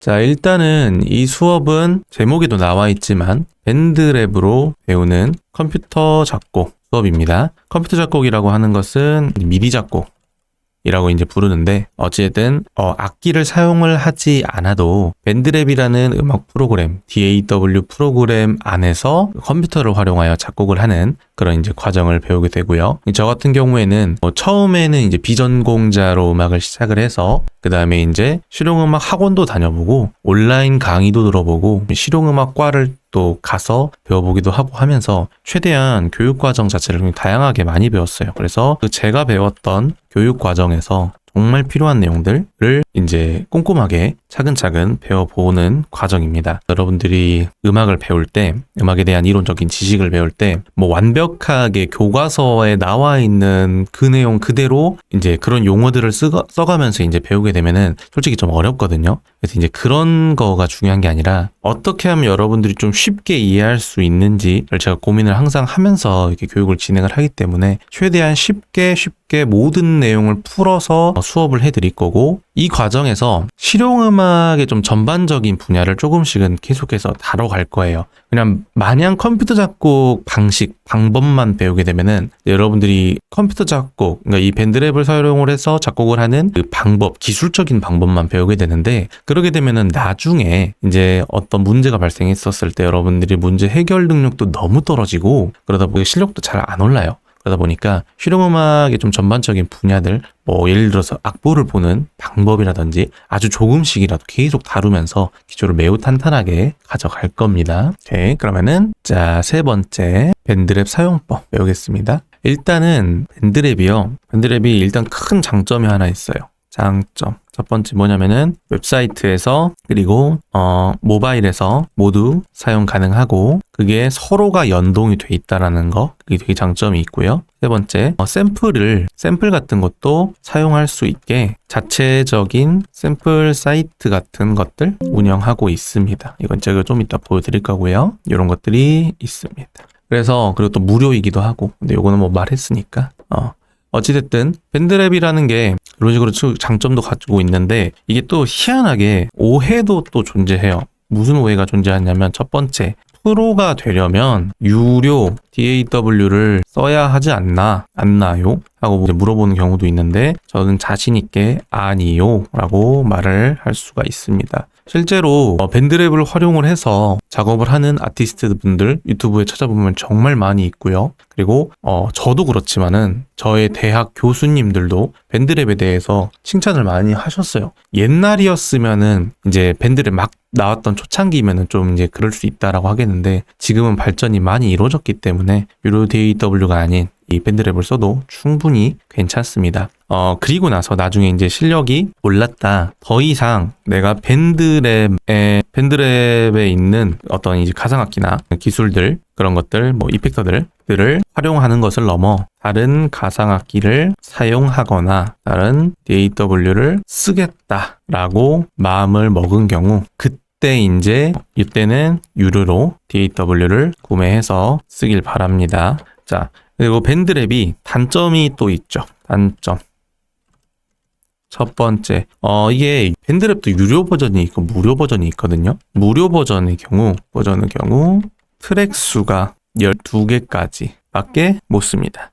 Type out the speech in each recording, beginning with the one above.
자, 일단은 이 수업은 제목에도 나와 있지만 밴드랩으로 배우는 컴퓨터 작곡 수업입니다. 컴퓨터 작곡이라고 하는 것은 미디 작곡이라고 이제 부르는데 어쨌든 악기를 사용을 하지 않아도 밴드랩이라는 음악 프로그램, DAW 프로그램 안에서 컴퓨터를 활용하여 작곡을 하는 그런 이제 과정을 배우게 되고요. 저 같은 경우에는 처음에는 이제 비전공자로 음악을 시작을 해서 그 다음에 이제 실용음악 학원도 다녀보고 온라인 강의도 들어보고 실용음악과를 또 가서 배워보기도 하고 하면서 최대한 교육과정 자체를 다양하게 많이 배웠어요. 그래서 제가 배웠던 교육과정에서 정말 필요한 내용들을 이제 꼼꼼하게 차근차근 배워보는 과정입니다. 여러분들이 음악을 배울 때, 음악에 대한 이론적인 지식을 배울 때, 뭐 완벽하게 교과서에 나와 있는 그 내용 그대로 이제 그런 용어들을 써가면서 이제 배우게 되면은 솔직히 좀 어렵거든요. 그래서 이제 그런 거가 중요한 게 아니라 어떻게 하면 여러분들이 좀 쉽게 이해할 수 있는지를 제가 고민을 항상 하면서 이렇게 교육을 진행을 하기 때문에 최대한 쉽게 모든 내용을 풀어서 수업을 해드릴 거고, 이 과정에서 실용음악의 좀 전반적인 분야를 조금씩은 계속해서 다뤄갈 거예요. 그냥 마냥 컴퓨터 작곡 방법만 배우게 되면은 여러분들이 컴퓨터 작곡, 그러니까 이 밴드랩을 사용을 해서 작곡을 하는 그 기술적인 방법만 배우게 되는데, 그러게 되면은 나중에 이제 어떤 문제가 발생했었을 때 여러분들이 문제 해결 능력도 너무 떨어지고 그러다 보니 실력도 잘 안 올라요. 그러다 보니까 실용음악의 좀 전반적인 분야들, 뭐 예를 들어서 악보를 보는 방법이라든지 아주 조금씩이라도 계속 다루면서 기초를 매우 탄탄하게 가져갈 겁니다. 오케이, 그러면은 자, 세 번째 밴드랩 사용법 배우겠습니다. 일단은 밴드랩이 일단 큰 장점이 하나 있어요. 장점. 첫 번째 뭐냐면은 웹사이트에서 그리고 모바일에서 모두 사용 가능하고 그게 서로가 연동이 돼 있다라는 거, 그게 되게 장점이 있고요. 세 번째, 샘플 같은 것도 사용할 수 있게 자체적인 샘플 사이트 같은 것들 운영하고 있습니다. 이건 제가 좀 이따 보여드릴 거고요. 이런 것들이 있습니다. 그래서 그리고 또 무료이기도 하고, 근데 요거는 뭐 말했으니까 어찌됐든 밴드랩이라는 게 이런 식으로 장점도 가지고 있는데, 이게 또 희한하게 오해도 또 존재해요. 무슨 오해가 존재하냐면, 첫 번째, 프로가 되려면 유료 DAW를 써야 하지 않나요? 하고 물어보는 경우도 있는데, 저는 자신 있게 아니요 라고 말을 할 수가 있습니다. 실제로 밴드랩을 활용을 해서 작업을 하는 아티스트 분들 유튜브에 찾아보면 정말 많이 있고요. 그리고 저도 그렇지만은 저의 대학 교수님들도 밴드랩에 대해서 칭찬을 많이 하셨어요. 옛날이었으면은 이제 밴드랩 막 나왔던 초창기면은 좀 이제 그럴 수 있다라고 하겠는데, 지금은 발전이 많이 이루어졌기 때문에 유료 DAW가 아닌 이 밴드랩을 써도 충분히 괜찮습니다. 그리고 나서 나중에 이제 실력이 올랐다, 더 이상 내가 밴드랩에 있는 어떤 이제 가상악기나 기술들, 그런 것들, 뭐 이펙터들을 활용하는 것을 넘어 다른 가상악기를 사용하거나 다른 DAW를 쓰겠다라고 마음을 먹은 경우, 이때는 유료로 DAW를 구매해서 쓰길 바랍니다. 자, 그리고 밴드랩이 단점이 또 있죠. 단점. 첫 번째, 이게 밴드랩도 유료 버전이 있고 무료 버전이 있거든요. 무료 버전의 경우 트랙 수가 12개까지 밖에 못 씁니다.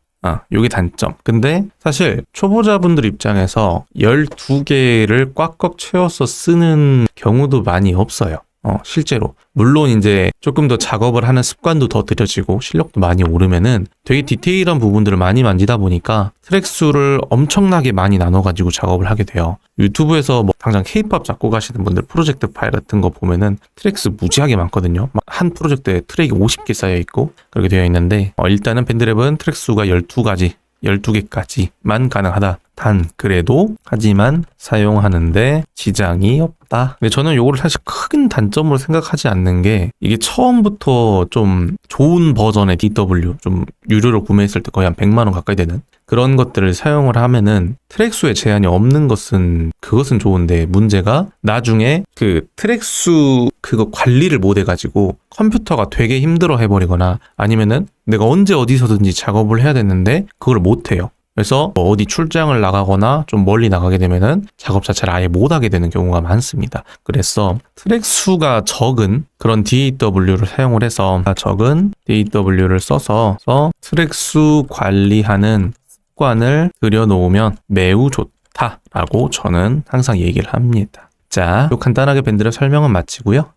요게 단점. 근데 사실 초보자분들 입장에서 12개를 꽉꽉 채워서 쓰는 경우도 많이 없어요. 실제로. 물론 이제 조금 더 작업을 하는 습관도 더 들여지고 실력도 많이 오르면은 되게 디테일한 부분들을 많이 만지다 보니까 트랙 수를 엄청나게 많이 나눠가지고 작업을 하게 돼요. 유튜브에서 뭐 당장 K-POP 작곡하시는 분들 프로젝트 파일 같은 거 보면은 트랙 수 무지하게 많거든요. 막 한 프로젝트에 트랙이 50개 쌓여있고 그렇게 되어 있는데, 일단은 밴드랩은 트랙 수가 12개까지만 가능하다. 하지만 사용하는데 지장이 없다. 근데 저는 요거를 사실 큰 단점으로 생각하지 않는 게, 이게 처음부터 좀 좋은 버전의 DW, 좀 유료로 구매했을 때 거의 한 100만 원 가까이 되는 그런 것들을 사용을 하면은 트랙 수에 제한이 없는 그것은 좋은데, 문제가 나중에 그 트랙 수 그거 관리를 못 해가지고 컴퓨터가 되게 힘들어 해버리거나, 아니면은 내가 언제 어디서든지 작업을 해야 되는데 그걸 못 해요. 그래서 뭐 어디 출장을 나가거나 좀 멀리 나가게 되면은 작업 자체를 아예 못 하게 되는 경우가 많습니다. 그래서 트랙 수가 적은 그런 DAW를 사용을 해서 적은 DAW를 써서 트랙 수 관리하는 습관을 들여놓으면 매우 좋다라고 저는 항상 얘기를 합니다. 자, 간단하게 밴드랩 설명은 마치고요.